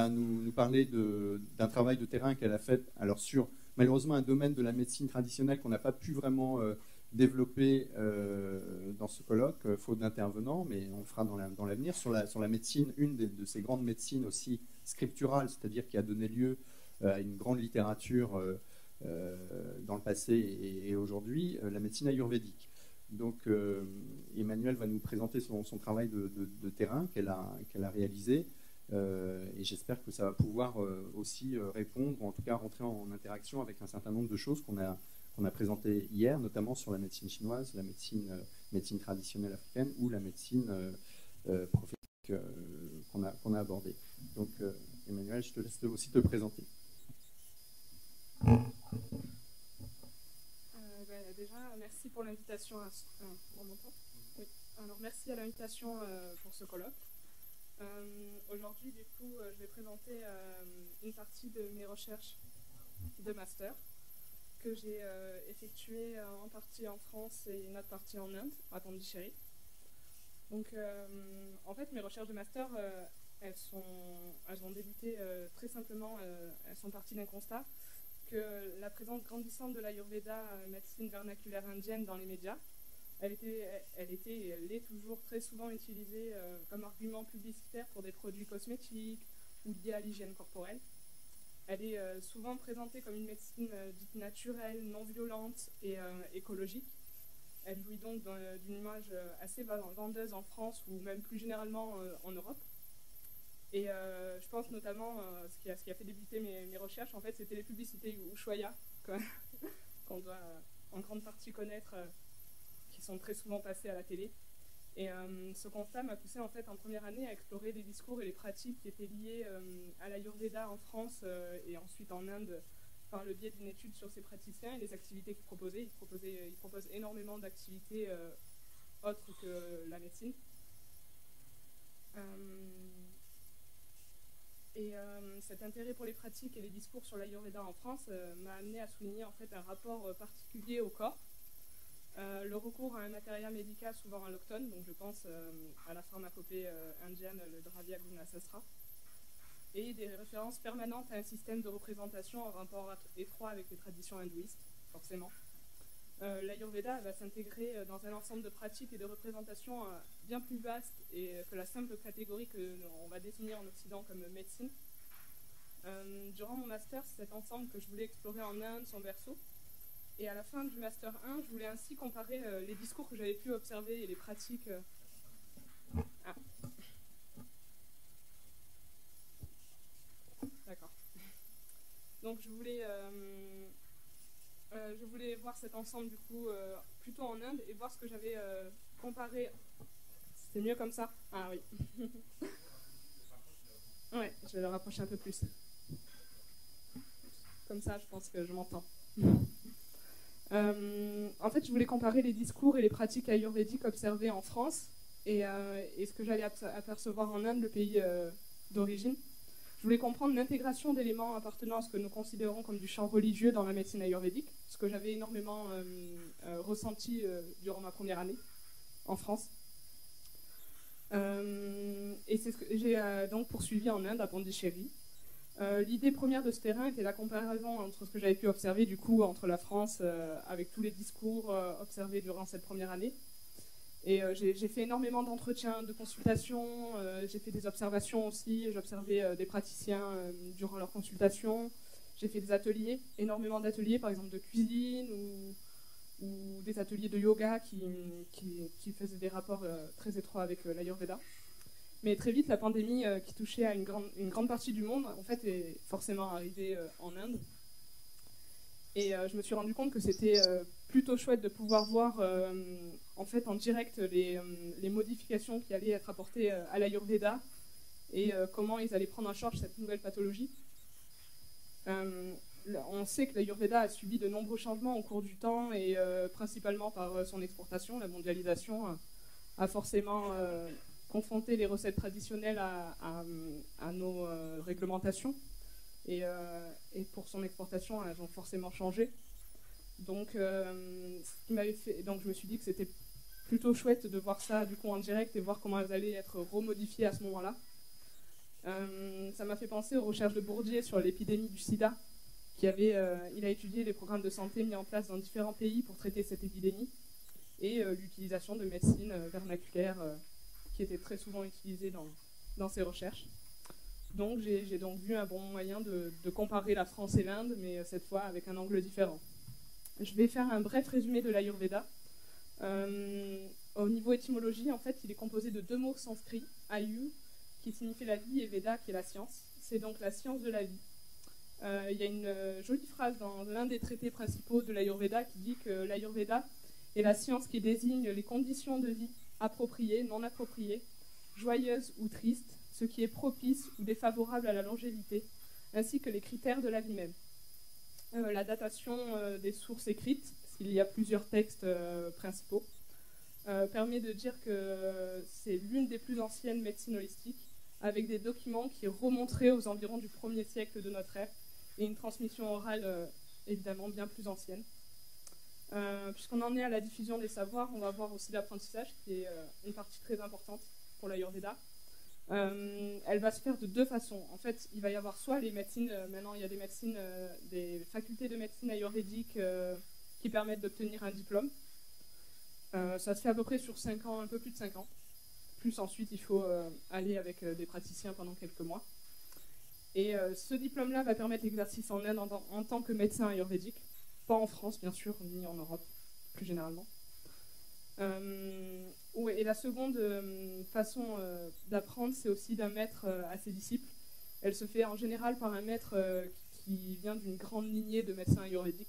va nous parler d'un travail de terrain qu'elle a fait alors sur malheureusement un domaine de la médecine traditionnelle qu'on n'a pas pu vraiment développer dans ce colloque, faute d'intervenants, mais on le fera dans l'avenir, sur la médecine, une de ces grandes médecines aussi scripturales, c'est-à-dire qui a donné lieu à une grande littérature dans le passé et aujourd'hui, la médecine ayurvédique. Donc Emmanuelle va nous présenter son travail de terrain qu'elle a réalisé et j'espère que ça va pouvoir aussi répondre, ou en tout cas rentrer en interaction avec un certain nombre de choses qu'on a présentées hier, notamment sur la médecine chinoise, la médecine traditionnelle africaine ou la médecine prophétique qu'on a abordée. Donc Emmanuelle, je te laisse aussi te présenter. Déjà, merci pour l'invitation. Oui. Alors, merci à l'invitation pour ce colloque. Aujourd'hui, du coup, je vais présenter une partie de mes recherches de master que j'ai effectuées en partie en France et une autre partie en Inde, à Pondichéry. Donc, en fait, mes recherches de master, elles ont débuté très simplement, elles sont parties d'un constat que la présence grandissante de l'Ayurveda, médecine vernaculaire indienne, dans les médias, elle était et elle est toujours très souvent utilisée comme argument publicitaire pour des produits cosmétiques ou liés à l'hygiène corporelle. Elle est souvent présentée comme une médecine dite naturelle, non violente et écologique. Elle jouit donc d'une image assez vendeuse en France ou même plus généralement en Europe. Et je pense notamment, ce qui a fait débuter mes recherches, en fait, c'était les publicités Ushuaïa, qu'on doit en grande partie connaître, qui sont très souvent passées à la télé. Et ce constat m'a poussé en fait en première année à explorer les discours et les pratiques qui étaient liées à l'Ayurveda en France et ensuite en Inde par le biais d'une étude sur ces praticiens et les activités qu'ils proposaient. Ils proposent énormément d'activités autres que la médecine. Cet intérêt pour les pratiques et les discours sur l'Ayurveda en France m'a amené à souligner en fait un rapport particulier au corps. Le recours à un matériel médical souvent allochtone, donc je pense à la pharmacopée indienne, le Dravya Guna Sastra, et des références permanentes à un système de représentation en rapport étroit avec les traditions hindouistes, forcément. L'Ayurveda va s'intégrer dans un ensemble de pratiques et de représentations bien plus vaste que la simple catégorie qu'on va définir en Occident comme médecine. Durant mon master, c'est cet ensemble que je voulais explorer en Inde, son berceau. Et à la fin du Master 1, je voulais ainsi comparer les discours que j'avais pu observer et les pratiques. D'accord. Donc je voulais voir cet ensemble du coup plutôt en Inde et voir ce que j'avais comparé. C'était mieux comme ça? Ah oui. Ouais, je vais le rapprocher un peu plus. Comme ça, je pense que je m'entends. En fait, je voulais comparer les discours et les pratiques ayurvédiques observées en France et ce que j'allais apercevoir en Inde, le pays d'origine. Je voulais comprendre l'intégration d'éléments appartenant à ce que nous considérons comme du champ religieux dans la médecine ayurvédique, ce que j'avais énormément ressenti durant ma première année en France. Et c'est ce que j'ai donc poursuivi en Inde, à Pondichéry. L'idée première de ce terrain était la comparaison entre ce que j'avais pu observer du coup entre la France avec tous les discours observés durant cette première année. Et j'ai fait énormément d'entretiens, de consultations, j'ai fait des observations aussi, j'observais des praticiens durant leurs consultations, j'ai fait des ateliers, énormément d'ateliers par exemple de cuisine ou des ateliers de yoga qui faisaient des rapports très étroits avec l'Ayurveda. Mais très vite, la pandémie qui touchait à une grande partie du monde, en fait, est forcément arrivée en Inde. Et je me suis rendu compte que c'était plutôt chouette de pouvoir voir en fait en direct les modifications qui allaient être apportées à l'Ayurveda et comment ils allaient prendre en charge cette nouvelle pathologie. On sait que l'Ayurveda a subi de nombreux changements au cours du temps et principalement par son exportation, la mondialisation a forcément confronté les recettes traditionnelles à nos réglementations. Et pour son exportation, elles ont forcément changé. Donc, donc je me suis dit que c'était plutôt chouette de voir ça du coup en direct et voir comment elles allaient être remodifiées à ce moment-là. Ça m'a fait penser aux recherches de Bourdieu sur l'épidémie du sida, il a étudié les programmes de santé mis en place dans différents pays pour traiter cette épidémie et l'utilisation de médecine vernaculaire qui était très souvent utilisée dans ces recherches. Donc j'ai donc vu un bon moyen de comparer la France et l'Inde, mais cette fois avec un angle différent. Je vais faire un bref résumé de l'Ayurveda. Au niveau étymologie, en fait, il est composé de deux mots sanskrits, Ayu, qui signifie la vie, et Veda, qui est la science. C'est donc la science de la vie. Il y a une jolie phrase dans l'un des traités principaux de l'Ayurveda qui dit que l'Ayurveda est la science qui désigne les conditions de vie appropriées, non appropriées, joyeuses ou tristes, ce qui est propice ou défavorable à la longévité, ainsi que les critères de la vie même. La datation des sources écrites, parce qu'il y a plusieurs textes principaux, permet de dire que c'est l'une des plus anciennes médecines holistiques, avec des documents qui remonteraient aux environs du 1er siècle de notre ère, et une transmission orale évidemment bien plus ancienne. Puisqu'on en est à la diffusion des savoirs, on va voir aussi l'apprentissage, qui est une partie très importante pour l'Ayurveda. Elle va se faire de deux façons. En fait, il va y avoir soit les médecines, maintenant il y a des médecines, des facultés de médecine ayurvédique qui permettent d'obtenir un diplôme. Ça se fait à peu près sur 5 ans, un peu plus de 5 ans. Plus ensuite, il faut aller avec des praticiens pendant quelques mois. Et ce diplôme-là va permettre l'exercice en Inde en tant que médecin ayurvédique. Pas en France, bien sûr, ni en Europe, plus généralement. Et la seconde façon d'apprendre, c'est aussi d'un maître à ses disciples. Elle se fait en général par un maître qui vient d'une grande lignée de médecins ayurvédiques.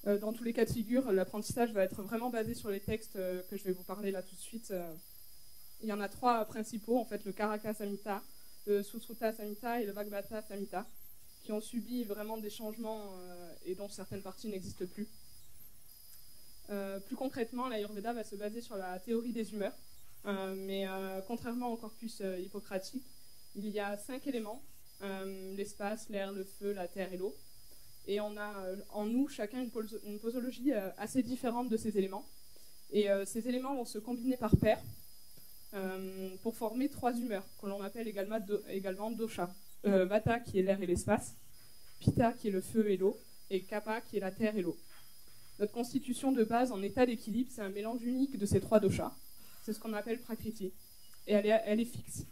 Dans tous les cas de figure, l'apprentissage va être vraiment basé sur les textes que je vais vous parler là tout de suite. Il y en a 3 principaux, en fait, le Karaka Samhita, le Sushruta Samhita et le Vagbhata Samhita, qui ont subi vraiment des changements et dont certaines parties n'existent plus. Plus concrètement, l'Ayurveda va se baser sur la théorie des humeurs, mais contrairement au corpus hippocratique, il y a 5 éléments, l'espace, l'air, le feu, la terre et l'eau. Et on a en nous chacun une posologie assez différente de ces éléments. Et ces éléments vont se combiner par paires pour former 3 humeurs, que l'on appelle également dosha. Vata qui est l'air et l'espace, Pitta qui est le feu et l'eau, et Kapha qui est la terre et l'eau. Notre constitution de base en état d'équilibre, c'est un mélange unique de ces 3 doshas. C'est ce qu'on appelle prakriti. Et elle est fixe.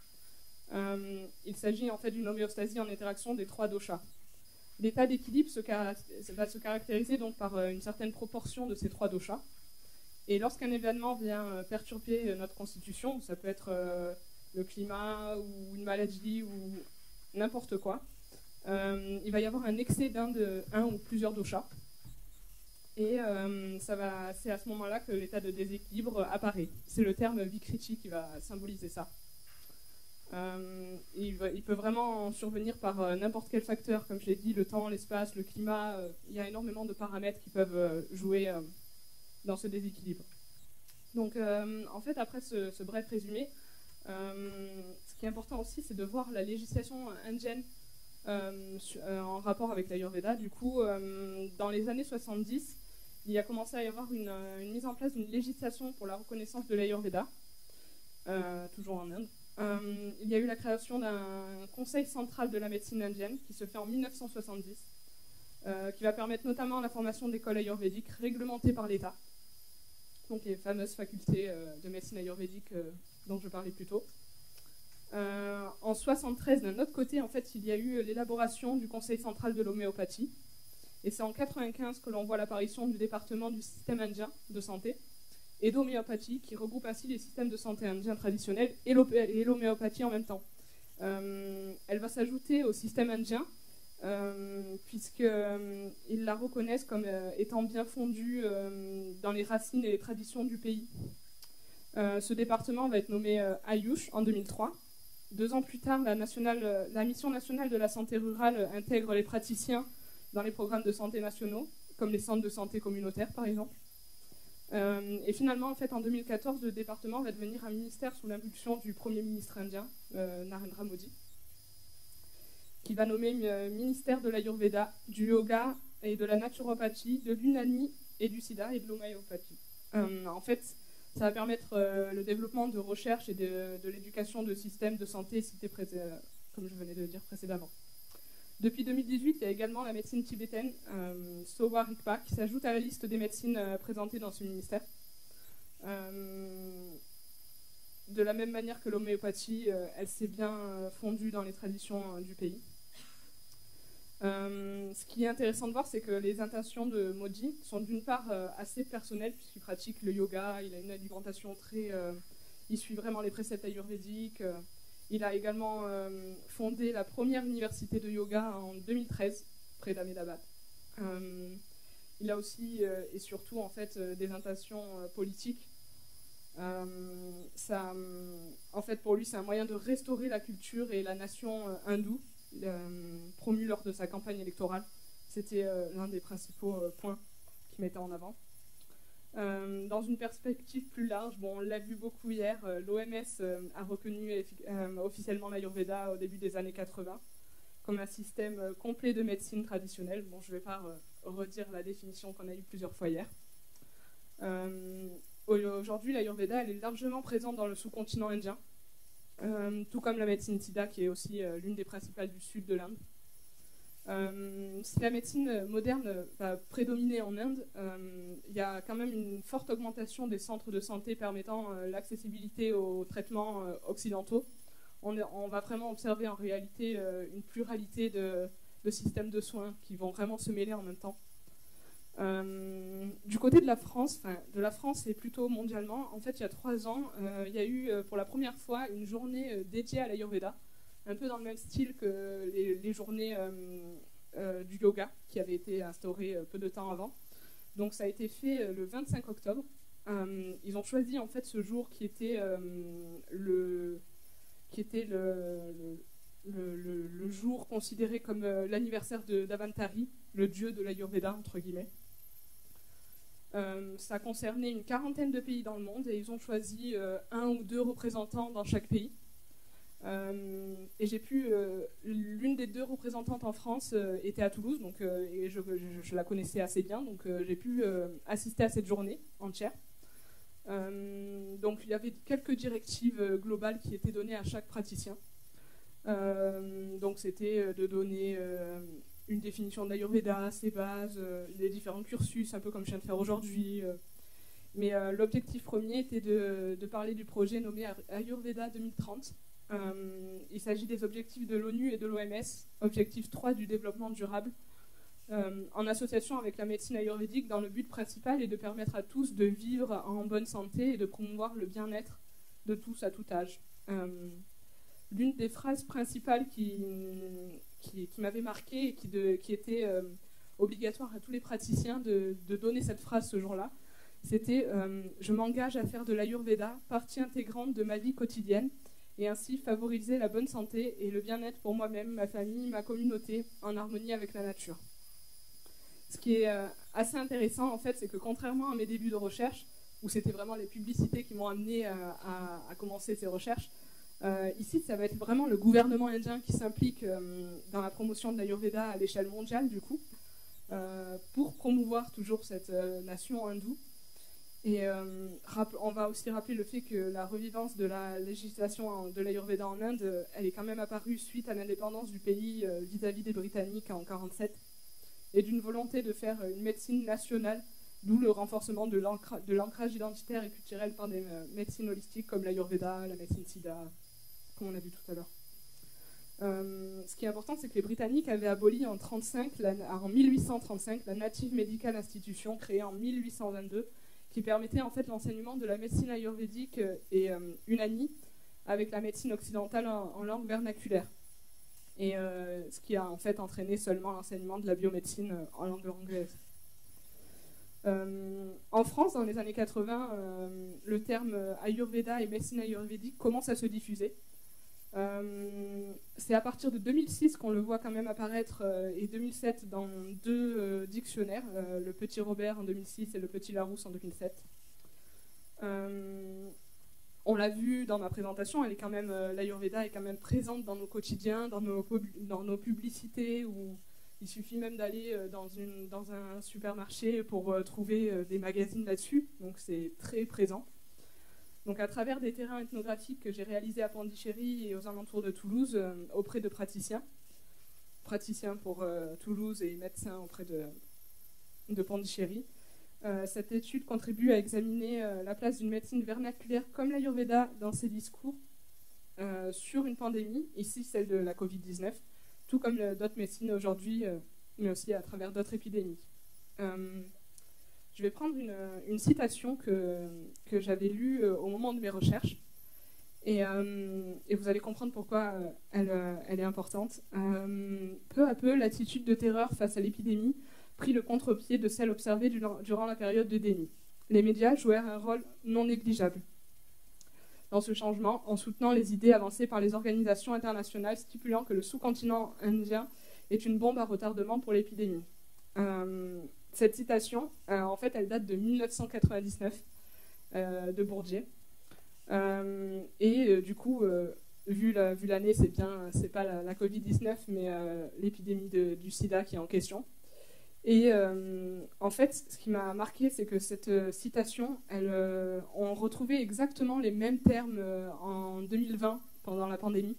Il s'agit en fait d'une homéostasie en interaction des 3 doshas. L'état d'équilibre va se caractériser donc par une certaine proportion de ces 3 doshas. Et lorsqu'un événement vient perturber notre constitution, ça peut être le climat ou une maladie ou n'importe quoi, il va y avoir un excès d'un ou plusieurs doshas. Et c'est à ce moment-là que l'état de déséquilibre apparaît. C'est le terme vikriti qui va symboliser ça. Il peut vraiment survenir par n'importe quel facteur, comme je l'ai dit, le temps, l'espace, le climat. Il y a énormément de paramètres qui peuvent jouer dans ce déséquilibre. Donc, en fait, après ce bref résumé, ce qui est important aussi, c'est de voir la législation indienne en rapport avec l'Ayurveda. Du coup, dans les années 70, il a commencé à y avoir une mise en place d'une législation pour la reconnaissance de l'Ayurveda, toujours en Inde. Il y a eu la création d'un conseil central de la médecine indienne qui se fait en 1970, qui va permettre notamment la formation d'écoles ayurvédiques réglementées par l'État, donc les fameuses facultés de médecine ayurvédique dont je parlais plus tôt. En 73, d'un autre côté, en fait, il y a eu l'élaboration du conseil central de l'homéopathie, et c'est en 95 que l'on voit l'apparition du département du système indien de santé et d'homéopathie, qui regroupe ainsi les systèmes de santé indiens traditionnels et l'homéopathie en même temps. Elle va s'ajouter au système indien, puisqu'ils la reconnaissent comme étant bien fondue dans les racines et les traditions du pays. Ce département va être nommé Ayush en 2003. 2 ans plus tard, la Mission nationale de la santé rurale intègre les praticiens dans les programmes de santé nationaux, comme les centres de santé communautaires par exemple. Et finalement, en fait, en 2014, le département va devenir un ministère sous l'impulsion du Premier ministre indien, Narendra Modi, qui va nommer ministère de l'Ayurveda, du yoga et de la naturopathie, de l'unani et du sida et de l'homéopathie. En fait, Ça va permettre le développement de recherche et de l'éducation de systèmes de santé cités comme je venais de le dire précédemment. Depuis 2018, il y a également la médecine tibétaine, Sowa Rigpa, qui s'ajoute à la liste des médecines présentées dans ce ministère. De la même manière que l'homéopathie, elle s'est bien fondue dans les traditions du pays. Ce qui est intéressant de voir, c'est que les intentions de Modi sont d'une part assez personnelles, puisqu'il pratique le yoga, il a une alimentation très... il suit vraiment les préceptes ayurvédiques. Il a également fondé la première université de yoga en 2013, près d'Ahmedabad. Il a aussi et surtout en fait, des intentions politiques. En fait, pour lui, c'est un moyen de restaurer la culture et la nation hindoue, promu lors de sa campagne électorale. C'était l'un des principaux points qu'il mettait en avant. Dans une perspective plus large, bon, on l'a vu beaucoup hier, l'OMS a reconnu officiellement l'Ayurveda au début des années 80 comme un système complet de médecine traditionnelle. Bon, je ne vais pas redire la définition qu'on a eue plusieurs fois hier. Aujourd'hui, l'Ayurveda elle est largement présente dans le sous-continent indien, tout comme la médecine Siddha, qui est aussi l'une des principales du sud de l'Inde. Si la médecine moderne va prédominer en Inde, il y a quand même une forte augmentation des centres de santé permettant l'accessibilité aux traitements occidentaux. On va vraiment observer en réalité une pluralité de systèmes de soins qui vont vraiment se mêler en même temps. Du côté de la France et plutôt mondialement, en fait il y a 3 ans, il y a eu pour la première fois une journée dédiée à l'Ayurveda, un peu dans le même style que les journées du yoga qui avaient été instaurées peu de temps avant. Donc ça a été fait le 25 octobre. Ils ont choisi en fait ce jour qui était le jour considéré comme l'anniversaire d'Avantari, le dieu de l'Ayurveda entre guillemets. Ça concernait une 40aine de pays dans le monde et ils ont choisi 1 ou 2 représentants dans chaque pays. Et j'ai pu, l'une des 2 représentantes en France était à Toulouse, donc, et je la connaissais assez bien, donc j'ai pu assister à cette journée entière. Donc il y avait quelques directives globales qui étaient données à chaque praticien. Donc c'était de donner une définition de l'Ayurveda, ses bases, les différents cursus, un peu comme je viens de faire aujourd'hui. Mais l'objectif premier était de parler du projet nommé Ayurveda 2030. Il s'agit des objectifs de l'ONU et de l'OMS, objectif 3 du développement durable, en association avec la médecine ayurvédique dans le but principal est de permettre à tous de vivre en bonne santé et de promouvoir le bien-être de tous à tout âge. L'une des phrases principales qui m'avait marquée et qui était obligatoire à tous les praticiens de donner cette phrase ce jour-là, c'était « Je m'engage à faire de l'Ayurveda partie intégrante de ma vie quotidienne et ainsi favoriser la bonne santé et le bien-être pour moi-même, ma famille, ma communauté, en harmonie avec la nature. » Ce qui est assez intéressant, en fait, c'est que contrairement à mes débuts de recherche, où c'était vraiment les publicités qui m'ont amené à commencer ces recherches, ici, ça va être vraiment le gouvernement indien qui s'implique dans la promotion de l'Ayurveda à l'échelle mondiale, du coup, pour promouvoir toujours cette nation hindoue. Et on va aussi rappeler le fait que la revivance de la législation de l'Ayurveda en Inde, elle est quand même apparue suite à l'indépendance du pays vis-à-vis des Britanniques en 1947, et d'une volonté de faire une médecine nationale, d'où le renforcement de l'ancrage identitaire et culturel par des médecines holistiques comme l'Ayurveda, la médecine Siddha, comme on a vu tout à l'heure. Ce qui est important, c'est que les Britanniques avaient aboli en 1835 la Native Medical Institution, créée en 1822, qui permettait en fait l'enseignement de la médecine ayurvédique et unani avec la médecine occidentale en langue vernaculaire. Et ce qui a en fait entraîné seulement l'enseignement de la biomédecine en langue anglaise. En France, dans les années 80, le terme Ayurveda et médecine ayurvédique commence à se diffuser. C'est à partir de 2006 qu'on le voit quand même apparaître, et 2007 dans 2 dictionnaires, le Petit Robert en 2006 et le Petit Larousse en 2007. On l'a vu dans ma présentation, l'Ayurveda est quand même présente dans nos quotidiens, dans nos publicités, où il suffit même d'aller dans un supermarché pour trouver des magazines là-dessus, donc c'est très présent. Donc à travers des terrains ethnographiques que j'ai réalisés à Pondichéry et aux alentours de Toulouse auprès de praticiens pour Toulouse et médecins auprès de Pondichéry. Cette étude contribue à examiner la place d'une médecine vernaculaire comme l'Ayurveda dans ses discours sur une pandémie, ici celle de la Covid-19, tout comme d'autres médecines aujourd'hui, mais aussi à travers d'autres épidémies. Je vais prendre une citation que j'avais lue au moment de mes recherches, et vous allez comprendre pourquoi elle est importante. Peu à peu, l'attitude de terreur face à l'épidémie prit le contre-pied de celle observée durant la période de déni. Les médias jouèrent un rôle non négligeable dans ce changement, en soutenant les idées avancées par les organisations internationales stipulant que le sous-continent indien est une bombe à retardement pour l'épidémie. Cette citation, en fait, elle date de 1999, de Bourdieu. Du coup, vu l'année, c'est pas la Covid-19, mais l'épidémie du sida qui est en question. Et en fait, ce qui m'a marqué, c'est que cette citation, on retrouvait exactement les mêmes termes en 2020, pendant la pandémie.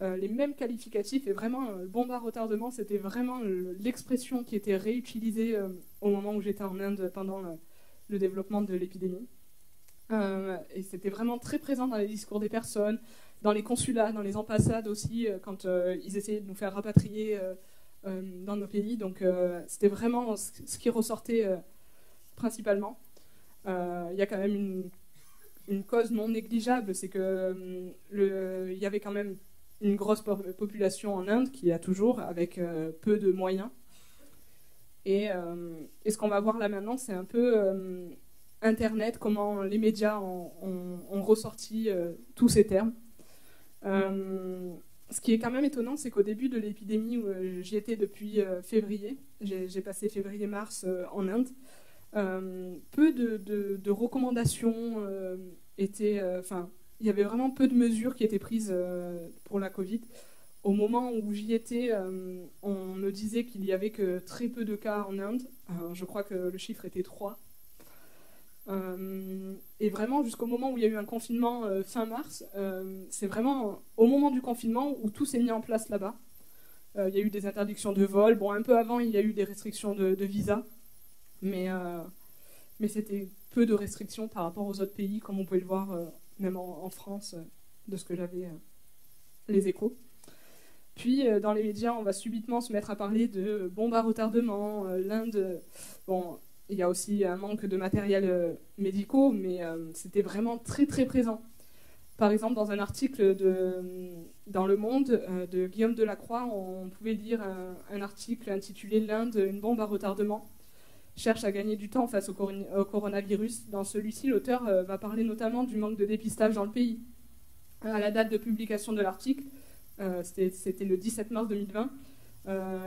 Les mêmes qualificatifs, et vraiment, bombe à retardement, c'était vraiment l'expression qui était réutilisée au moment où j'étais en Inde pendant le développement de l'épidémie. Et c'était vraiment très présent dans les discours des personnes, dans les consulats, dans les ambassades aussi, quand ils essayaient de nous faire rapatrier dans nos pays. Donc c'était vraiment ce qui ressortait principalement. Il y a quand même une cause non négligeable, c'est que il y avait quand même une grosse population en Inde, qui a toujours, avec peu de moyens. Et ce qu'on va voir là maintenant, c'est un peu Internet, comment les médias ont ressorti tous ces termes. Ce qui est quand même étonnant, c'est qu'au début de l'épidémie, où j'y étais depuis février, j'ai passé février-mars en Inde, peu de recommandations étaient... il y avait vraiment peu de mesures qui étaient prises pour la Covid. Au moment où j'y étais, on me disait qu'il n'y avait que très peu de cas en Inde. Je crois que le chiffre était 3. Et vraiment, jusqu'au moment où il y a eu un confinement fin mars, c'est vraiment au moment du confinement où tout s'est mis en place là-bas. Il y a eu des interdictions de vol. Bon, un peu avant, il y a eu des restrictions de visa. Mais c'était peu de restrictions par rapport aux autres pays, comme on pouvait le voir même en France, de ce que j'avais les échos. Puis, dans les médias, on va subitement se mettre à parler de bombes à retardement. L'Inde, bon, il y a aussi un manque de matériel médicaux, mais c'était vraiment très très présent. Par exemple, dans un article dans Le Monde de Guillaume Delacroix, on pouvait lire un article intitulé « L'Inde, une bombe à retardement ». Cherche à gagner du temps face au coronavirus. Dans celui-ci, l'auteur va parler notamment du manque de dépistage dans le pays. À la date de publication de l'article, c'était le 17 mars 2020,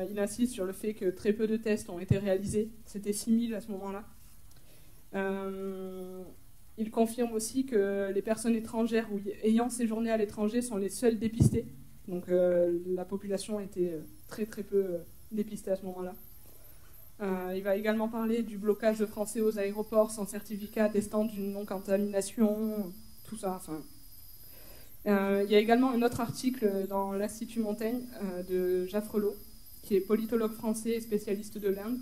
il insiste sur le fait que très peu de tests ont été réalisés. C'était 6000 à ce moment-là. Il confirme aussi que les personnes étrangères ou ayant séjourné à l'étranger sont les seules dépistées. Donc la population était très très peu dépistée à ce moment-là. Il va également parler du blocage de Français aux aéroports sans certificat attestant d'une non-contamination, tout ça. Enfin, il y a également un autre article dans l'Institut Montaigne de Jaffrelot, qui est politologue français et spécialiste de l'Inde,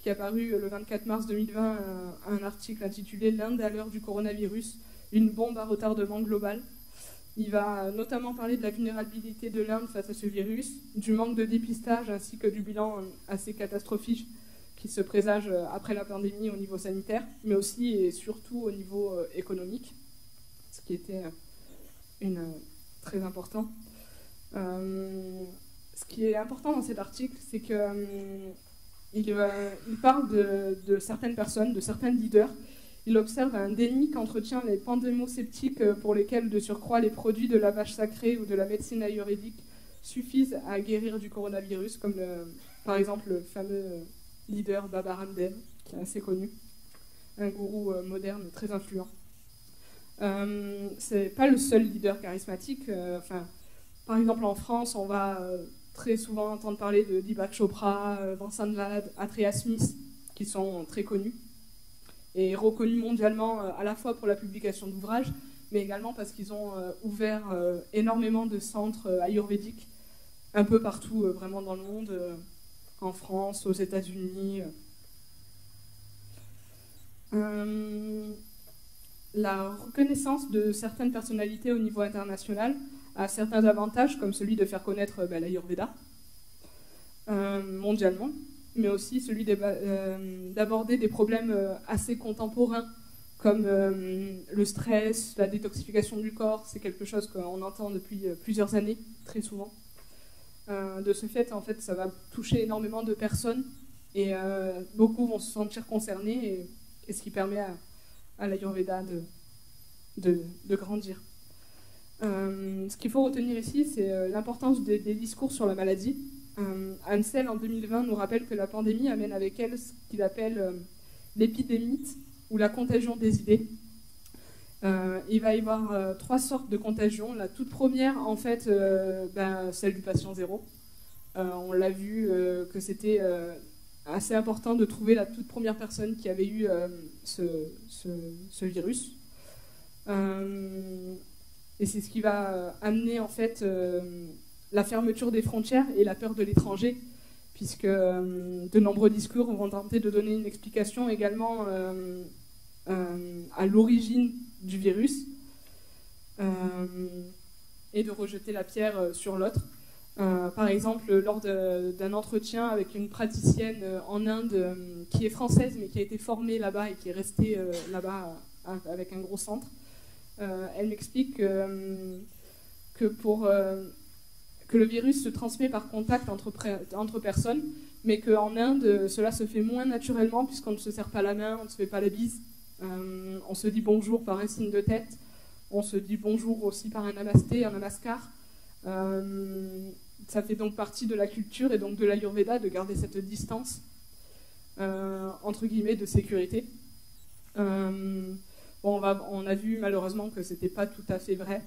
qui a paru le 24 mars 2020 un article intitulé « L'Inde à l'heure du coronavirus, une bombe à retardement global ». Il va notamment parler de la vulnérabilité de l'Inde face à ce virus, du manque de dépistage ainsi que du bilan assez catastrophique qui se présage après la pandémie au niveau sanitaire, mais aussi et surtout au niveau économique, ce qui était très important. Ce qui est important dans cet article, c'est qu'il parle de certaines personnes, de certains leaders. Il observe un déni qu'entretient les pandémosceptiques pour lesquels, de surcroît, les produits de lavage sacré ou de la médecine ayurvédique suffisent à guérir du coronavirus, comme par exemple le fameux leader Baba Ramdev, qui est assez connu, un gourou moderne très influent. C'est pas le seul leader charismatique. Par exemple, en France, on va très souvent entendre parler de Deepak Chopra, Vincent Van, Atreya Smith, qui sont très connus et reconnus mondialement à la fois pour la publication d'ouvrages, mais également parce qu'ils ont ouvert énormément de centres ayurvédiques un peu partout, vraiment dans le monde, en France, aux États-Unis. La reconnaissance de certaines personnalités au niveau international a certains avantages, comme celui de faire connaître l'Ayurveda mondialement, mais aussi celui d'aborder des problèmes assez contemporains, comme le stress, la détoxification du corps. C'est quelque chose qu'on entend depuis plusieurs années, très souvent. De ce fait, en fait, ça va toucher énormément de personnes, et beaucoup vont se sentir concernés, et ce qui permet à l'Ayurveda de grandir. Ce qu'il faut retenir ici, c'est l'importance des discours sur la maladie. Ansel, en 2020, nous rappelle que la pandémie amène avec elle ce qu'il appelle l'épidémie ou la contagion des idées. Il va y avoir 3 sortes de contagion. La toute première, en fait, celle du patient zéro. On l'a vu que c'était assez important de trouver la toute première personne qui avait eu ce virus. Et c'est ce qui va amener en fait la fermeture des frontières et la peur de l'étranger, puisque de nombreux discours vont tenter de donner une explication également à l'origine du virus et de rejeter la pierre sur l'autre. Par exemple, lors d'un entretien avec une praticienne en Inde qui est française mais qui a été formée là-bas et qui est restée là-bas avec un gros centre, elle m'explique que le virus se transmet par contact entre personnes, mais qu'en Inde, cela se fait moins naturellement puisqu'on ne se serre pas la main, on ne se fait pas la bise, on se dit bonjour par un signe de tête, on se dit bonjour aussi par un namasté, un namaskar. Ça fait donc partie de la culture et donc de l'Ayurveda de garder cette distance, entre guillemets, de sécurité. On a vu malheureusement que ce n'était pas tout à fait vrai.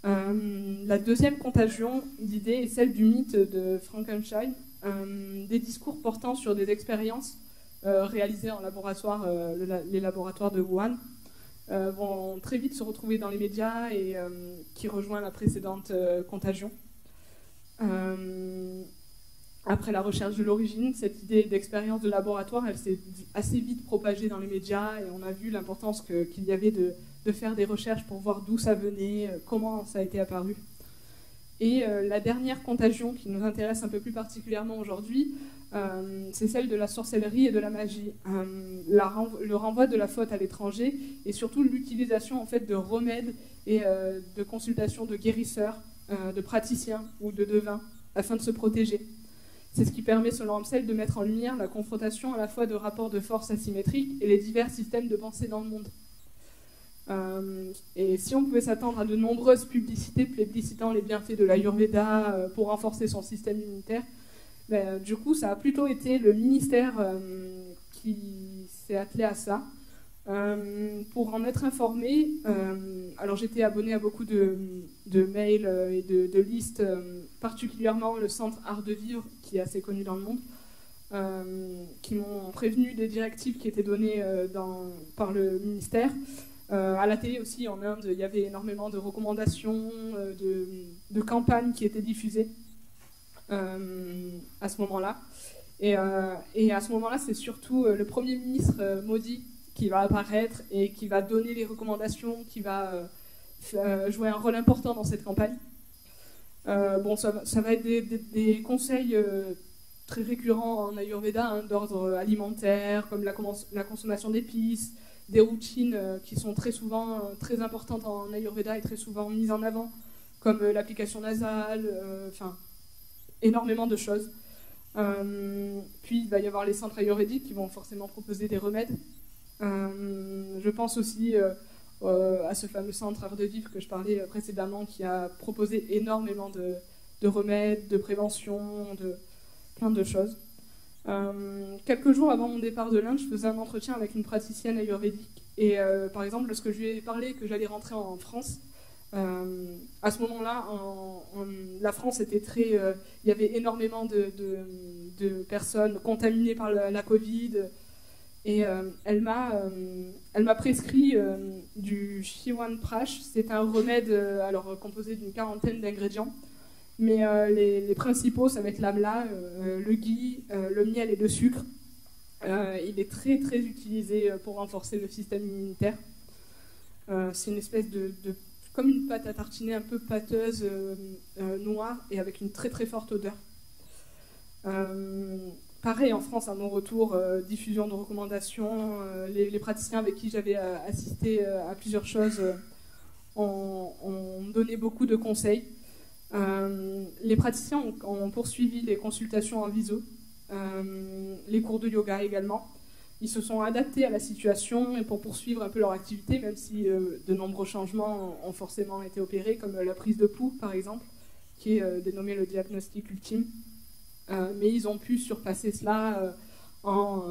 La deuxième contagion d'idées est celle du mythe de Frankenstein, des discours portant sur des expériences réalisées en laboratoire, les laboratoires de Wuhan, vont très vite se retrouver dans les médias et qui rejoint la précédente contagion. Après la recherche de l'origine, cette idée d'expérience de laboratoire, elle s'est assez vite propagée dans les médias et on a vu l'importance qu'il y avait de faire des recherches pour voir d'où ça venait, comment ça a été apparu. Et la dernière contagion qui nous intéresse un peu plus particulièrement aujourd'hui, c'est celle de la sorcellerie et de la magie. Le renvoi de la faute à l'étranger et surtout l'utilisation en fait, de remèdes et de consultations de guérisseurs, de praticiens ou de devins afin de se protéger. C'est ce qui permet, selon Ansel, de mettre en lumière la confrontation à la fois de rapports de force asymétriques et les divers systèmes de pensée dans le monde. Et si on pouvait s'attendre à de nombreuses publicités plébiscitant les bienfaits de l'Ayurveda pour renforcer son système immunitaire, du coup, ça a plutôt été le ministère qui s'est attelé à ça. Pour en être informé, alors j'étais abonnée à beaucoup de mails et de listes, particulièrement le centre Art de Vivre, qui est assez connu dans le monde, qui m'ont prévenu des directives qui étaient données par le ministère. À la télé aussi, en Inde, il y avait énormément de recommandations, de campagnes qui étaient diffusées à ce moment-là. Et à ce moment-là, c'est surtout le Premier ministre Modi qui va apparaître et qui va donner les recommandations, qui va jouer un rôle important dans cette campagne. Ça va être des conseils très récurrents en Ayurveda, d'ordre alimentaire, comme la consommation d'épices, des routines qui sont très souvent très importantes en Ayurveda et très souvent mises en avant, comme l'application nasale, énormément de choses. Puis il va y avoir les centres ayurvédiques qui vont forcément proposer des remèdes. Je pense aussi à ce fameux centre Art de Vivre que je parlais précédemment, qui a proposé énormément de remèdes, de prévention, de plein de choses. Quelques jours avant mon départ de l'Inde, je faisais un entretien avec une praticienne ayurvédique. Et par exemple, lorsque je lui ai parlé que j'allais rentrer en France, à ce moment-là, la France était très... il y avait énormément de personnes contaminées par la Covid. Et elle m'a prescrit du Chyawanprash. C'est un remède alors, composé d'une quarantaine d'ingrédients. Mais les principaux, ça va être l'amla, le ghee, le miel et le sucre. Il est très très utilisé pour renforcer le système immunitaire. C'est une espèce comme une pâte à tartiner un peu pâteuse, noire et avec une très très forte odeur. Pareil en France, à mon retour, diffusion de recommandations. Les praticiens avec qui j'avais assisté à plusieurs choses ont donné beaucoup de conseils. Les praticiens ont poursuivi les consultations en visio, les cours de yoga également. Ils se sont adaptés à la situation et pour poursuivre un peu leur activité, même si de nombreux changements ont forcément été opérés, comme la prise de pouls par exemple, qui est dénommée le diagnostic ultime. Mais ils ont pu surpasser cela en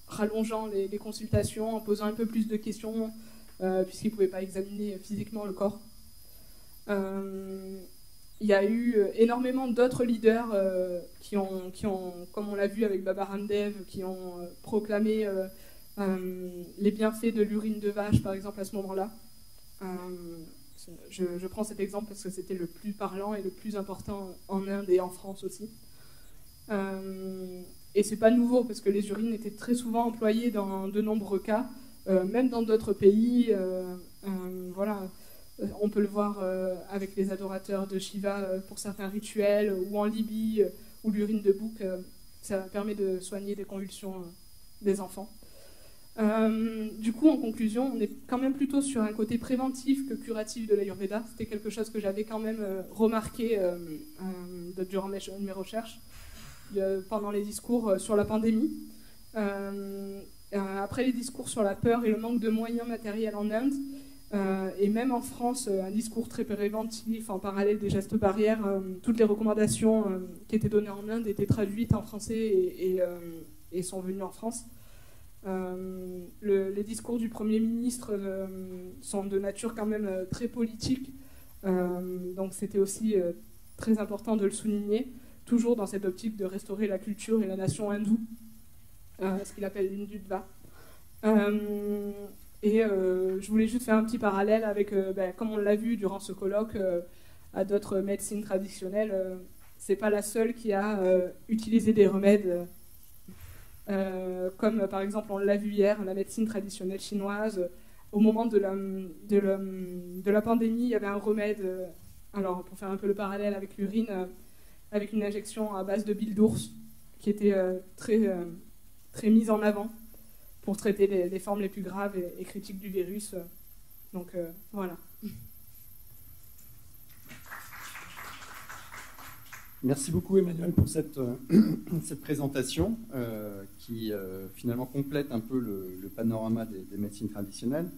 rallongeant les consultations, en posant un peu plus de questions, puisqu'ils ne pouvaient pas examiner physiquement le corps. Il y a eu énormément d'autres leaders qui ont, comme on l'a vu avec Baba Ramdev, qui ont proclamé les bienfaits de l'urine de vache, par exemple, à ce moment-là. Je prends cet exemple parce que c'était le plus parlant et le plus important en Inde et en France aussi. Et c'est pas nouveau parce que les urines étaient très souvent employées dans de nombreux cas, même dans d'autres pays. Voilà. On peut le voir avec les adorateurs de Shiva pour certains rituels, ou en Libye, où l'urine de bouc, ça permet de soigner des convulsions des enfants. Du coup, en conclusion, on est quand même plutôt sur un côté préventif que curatif de l'Ayurveda. C'était quelque chose que j'avais quand même remarqué durant mes recherches pendant les discours sur la pandémie. Après les discours sur la peur et le manque de moyens matériels en Inde, et même en France, un discours très préventif en parallèle des gestes barrières. Toutes les recommandations qui étaient données en Inde étaient traduites en français et sont venues en France. Les discours du Premier ministre sont de nature quand même très politique, donc c'était aussi très important de le souligner, toujours dans cette optique de restaurer la culture et la nation hindoue, ce qu'il appelle l'Hindutva. Et je voulais juste faire un petit parallèle avec, comme on l'a vu durant ce colloque, à d'autres médecines traditionnelles. C'est pas la seule qui a utilisé des remèdes, comme par exemple, on l'a vu hier, la médecine traditionnelle chinoise. Au moment de la pandémie, il y avait un remède, alors pour faire un peu le parallèle avec l'urine, avec une injection à base de bile d'ours, qui était très mise en avant pour traiter les formes les plus graves et critiques du virus. Donc voilà. Merci beaucoup Emmanuel pour cette présentation qui finalement complète un peu le panorama des médecines traditionnelles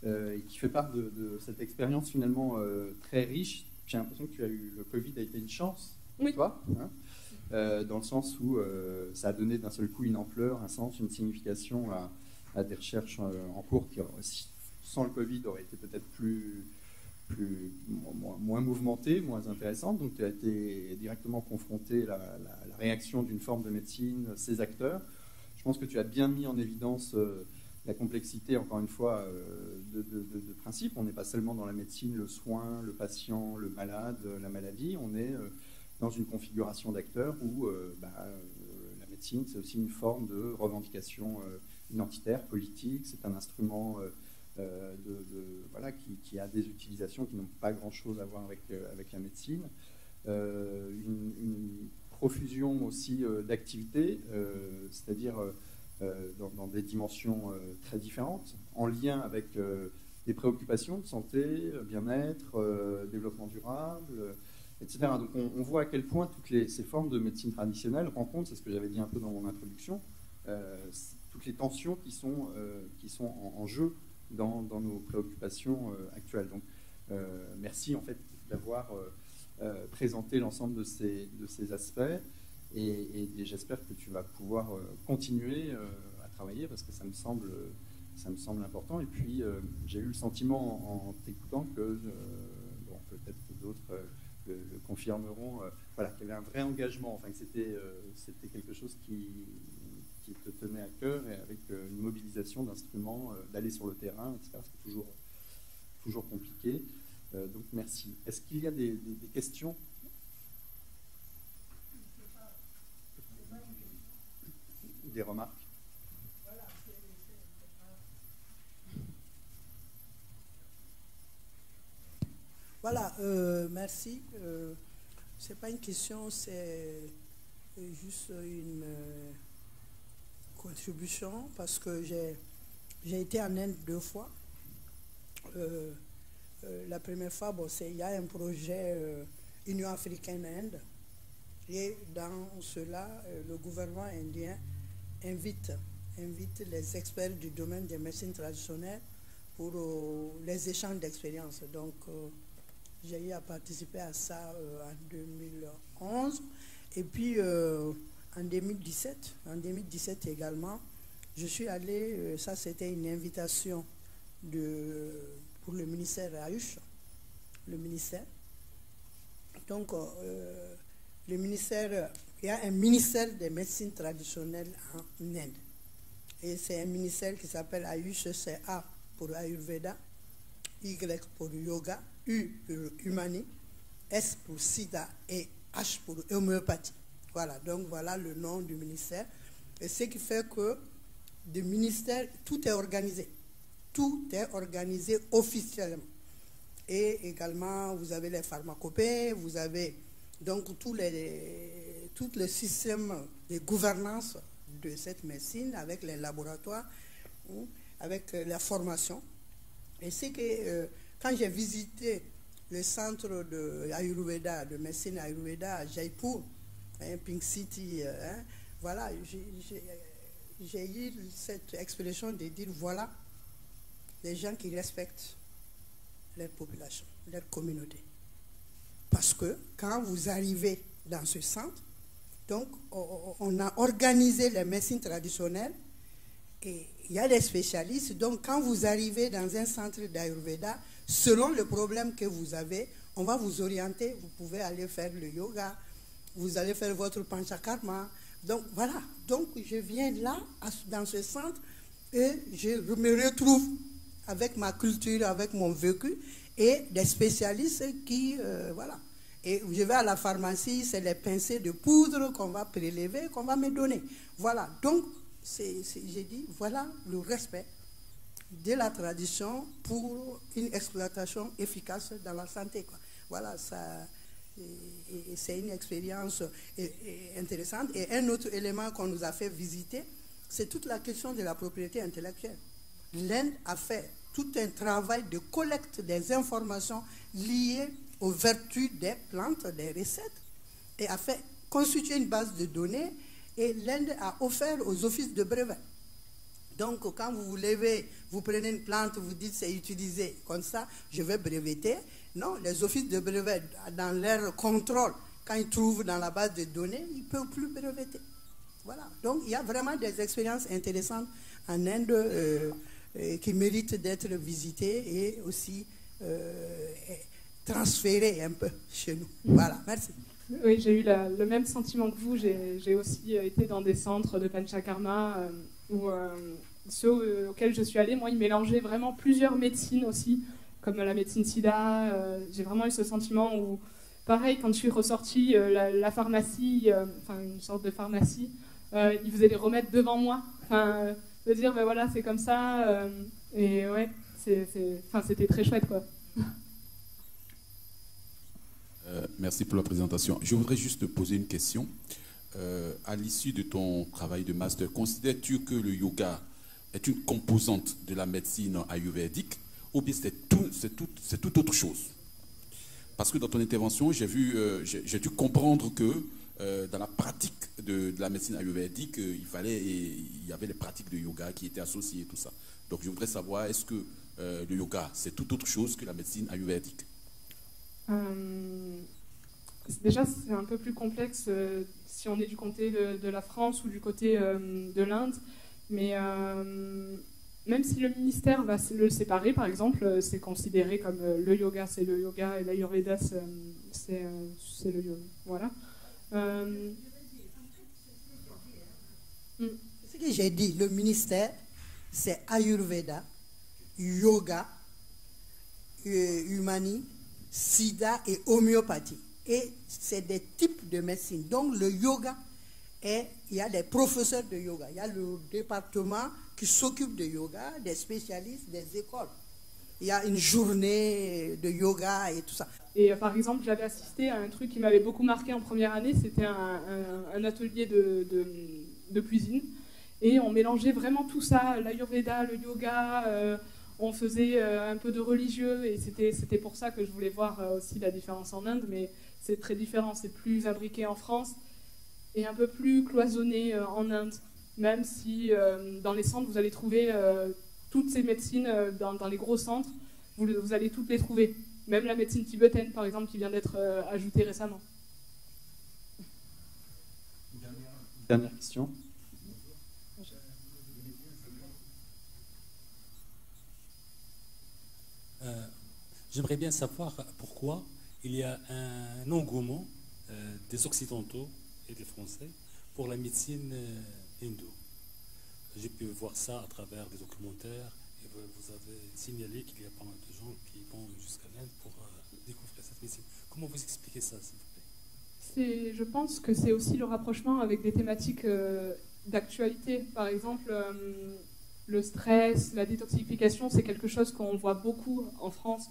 et qui fait part de cette expérience finalement très riche. J'ai l'impression que le Covid a été une chance pour toi, hein, dans le sens où ça a donné d'un seul coup une ampleur, un sens, une signification à des recherches en cours qui, sans le Covid, auraient été peut-être moins mouvementées, moins intéressantes. Donc tu as été directement confronté à la réaction d'une forme de médecine, ses acteurs. Je pense que tu as bien mis en évidence la complexité, encore une fois, de principe. On n'est pas seulement dans la médecine, le soin, le patient, le malade, la maladie. On est dans une configuration d'acteurs où la médecine, c'est aussi une forme de revendication identitaire, politique. C'est un instrument qui a des utilisations qui n'ont pas grand-chose à voir avec la médecine. Une profusion aussi d'activités, c'est-à-dire dans des dimensions très différentes, en lien avec des préoccupations de santé, bien-être, développement durable, etc. Donc on voit à quel point toutes ces formes de médecine traditionnelle rencontrent, c'est ce que j'avais dit un peu dans mon introduction, toutes les tensions qui sont en jeu dans nos préoccupations actuelles. Donc merci en fait d'avoir présenté l'ensemble de ces aspects et j'espère que tu vas pouvoir continuer à travailler parce que ça me semble important. Et puis j'ai eu le sentiment en t'écoutant que peut-être que d'autres le confirmeront, qu'il y avait un vrai engagement, enfin que c'était quelque chose qui te tenait à cœur, et avec une mobilisation d'instruments, d'aller sur le terrain, etc. C'est toujours compliqué. Donc merci. Est-ce qu'il y a des questions? Des remarques? Voilà, merci. C'est pas une question, c'est juste une contribution, parce que j'ai été en Inde 2 fois. La première fois, bon, il y a un projet Union africaine-Inde, et dans cela, le gouvernement indien invite les experts du domaine des médecines traditionnelles pour les échanges d'expériences. Donc, j'ai eu à participer à ça en 2011. Et puis, en 2017 également, je suis allé, ça c'était une invitation pour le ministère Ayush, le ministère. Donc, le ministère, il y a un ministère des médecines traditionnelles en Inde. Et c'est un ministère qui s'appelle Ayush, c'est A pour Ayurveda, Y pour Yoga, U pour Humani, S pour Siddha et H pour homéopathie. Voilà, donc voilà le nom du ministère. Et ce qui fait que le ministère, tout est organisé. Tout est organisé officiellement. Et également, vous avez les pharmacopées, vous avez donc tout le système de gouvernance de cette médecine avec les laboratoires, avec la formation. Et c'est que quand j'ai visité le centre de Ayurveda, de médecine Ayurveda à Jaipur, Pink City, voilà, j'ai eu cette expression de dire, voilà, les gens qui respectent leur population, leur communauté. Parce que quand vous arrivez dans ce centre, donc on a organisé les médecines traditionnelles, et il y a des spécialistes. Donc quand vous arrivez dans un centre d'Ayurveda, selon le problème que vous avez, on va vous orienter. Vous pouvez aller faire le yoga, vous allez faire votre panchakarma. Donc voilà, donc je viens là, dans ce centre, et je me retrouve avec ma culture, avec mon vécu, et des spécialistes qui, voilà. Et je vais à la pharmacie, c'est les pincées de poudre qu'on va prélever, qu'on va me donner. Voilà, donc j'ai dit, voilà le respect de la tradition pour une exploitation efficace dans la santé, quoi. Voilà, ça, c'est une expérience intéressante. Et un autre élément qu'on nous a fait visiter, c'est toute la question de la propriété intellectuelle. L'Inde a fait tout un travail de collecte des informations liées aux vertus des plantes, des recettes, et a fait constituer une base de données, et l'Inde a offert aux offices de brevets. Donc, quand vous vous levez, vous prenez une plante, vous dites c'est utilisé comme ça, je vais breveter. Non, les offices de brevets, dans leur contrôle, quand ils trouvent dans la base de données, ils ne peuvent plus breveter. Voilà. Donc, il y a vraiment des expériences intéressantes en Inde qui méritent d'être visitées et aussi transférées un peu chez nous. Voilà, merci. Oui, j'ai eu le même sentiment que vous. J'ai aussi été dans des centres de Panchakarma où ceux auxquels je suis allée, moi, ils mélangeaient vraiment plusieurs médecines aussi, comme la médecine Siddha. J'ai vraiment eu ce sentiment où, pareil, quand je suis ressortie, la pharmacie, enfin une sorte de pharmacie, ils faisaient les remèdes devant moi. Enfin, de dire, ben voilà, c'est comme ça. Et ouais, c'était très chouette, quoi. Merci pour la présentation. Je voudrais juste te poser une question. À l'issue de ton travail de master, considères-tu que le yoga est une composante de la médecine ayurvédique ou bien c'est tout autre chose? Parce que dans ton intervention, j'ai dû comprendre que dans la pratique de la médecine ayurvédique, il y avait les pratiques de yoga qui étaient associées et tout ça. Donc je voudrais savoir, est-ce que le yoga, c'est tout autre chose que la médecine ayurvédique? Déjà, c'est un peu plus complexe si on est du côté de la France ou du côté de l'Inde. Mais même si le ministère va le séparer, par exemple, c'est considéré comme le yoga, c'est le yoga, et l'ayurveda, c'est le yoga. Voilà. j'ai dit, le ministère, c'est Ayurveda, yoga, humani, sida et homéopathie. Et c'est des types de médecine. Donc le yoga, il y a des professeurs de yoga. Il y a le département qui s'occupe de yoga, des spécialistes, des écoles. Il y a une journée de yoga et tout ça. Et par exemple, j'avais assisté à un truc qui m'avait beaucoup marqué en première année, c'était un atelier de cuisine. Et on mélangeait vraiment tout ça, l'ayurveda, le yoga, on faisait un peu de religieux. Et c'était pour ça que je voulais voir aussi la différence en Inde. Mais c'est très différent, c'est plus imbriqué en France et un peu plus cloisonné en Inde. Même si dans les centres, vous allez trouver toutes ces médecines dans les gros centres, vous allez toutes les trouver. Même la médecine tibétaine, par exemple, qui vient d'être ajoutée récemment. Dernière question. J'aimerais bien savoir pourquoi il y a un engouement des Occidentaux et des Français pour la médecine hindoue. J'ai pu voir ça à travers des documentaires et vous avez signalé qu'il y a pas mal de gens qui vont jusqu'à l'Inde pour découvrir cette médecine. Comment vous expliquez ça, s'il vous plaît? Je pense que c'est aussi le rapprochement avec des thématiques d'actualité. Par exemple, le stress, la détoxification, c'est quelque chose qu'on voit beaucoup en France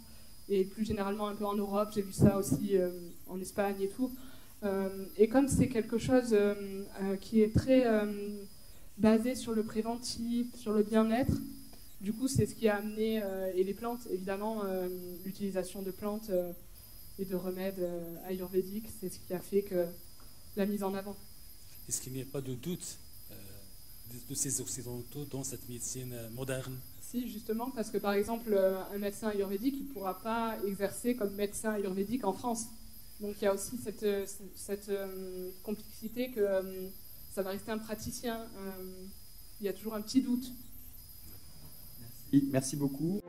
et plus généralement un peu en Europe. J'ai vu ça aussi en Espagne et tout. Et comme c'est quelque chose qui est très basé sur le préventif, sur le bien-être, du coup c'est ce qui a amené, et les plantes évidemment, l'utilisation de plantes et de remèdes ayurvédiques, c'est ce qui a fait que la mise en avant. Est-ce qu'il n'y a pas de doute de ces Occidentaux dans cette médecine moderne? Si, justement, parce que par exemple, un médecin ayurvédique, il ne pourra pas exercer comme médecin ayurvédique en France. Donc il y a aussi cette complexité que ça va rester un praticien. Il y a toujours un petit doute. Merci beaucoup.